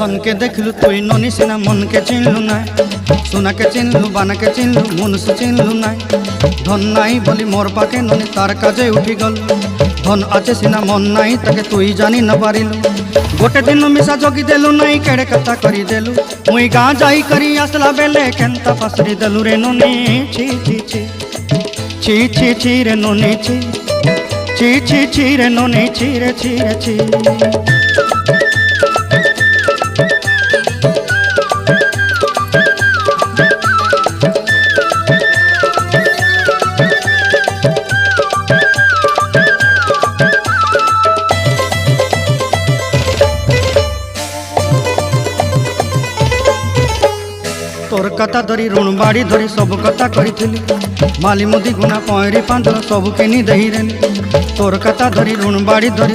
धन के देखलु तुई ननी सिना मन के चिन्हलु ना सोना के चिन्हलु बाना के चिन्हलु मनुष्य चिन्हलु ना धन नाई बोली मोर पाके ननी तार काजे उठी गल धन आचे सिना मन नाई ताके तुई जानी न पारिलु गोटे दिन मिसा जगी देलु नाई केड़े कथा करी देलु मुई गाँ जाई करी आसला बेले केंता फासरी देलु रे ननी छी छी छी छी छी छी रे ननी छी छी छी छी रे ननी छी रे छी रे छी। तोर कथा धरी ऋण बाड़ी धरी सब कथा करी माली मुदी गुना पहरी पांदर सब किनी दही रेली तोर कथा धरी ऋण बाड़ी धरी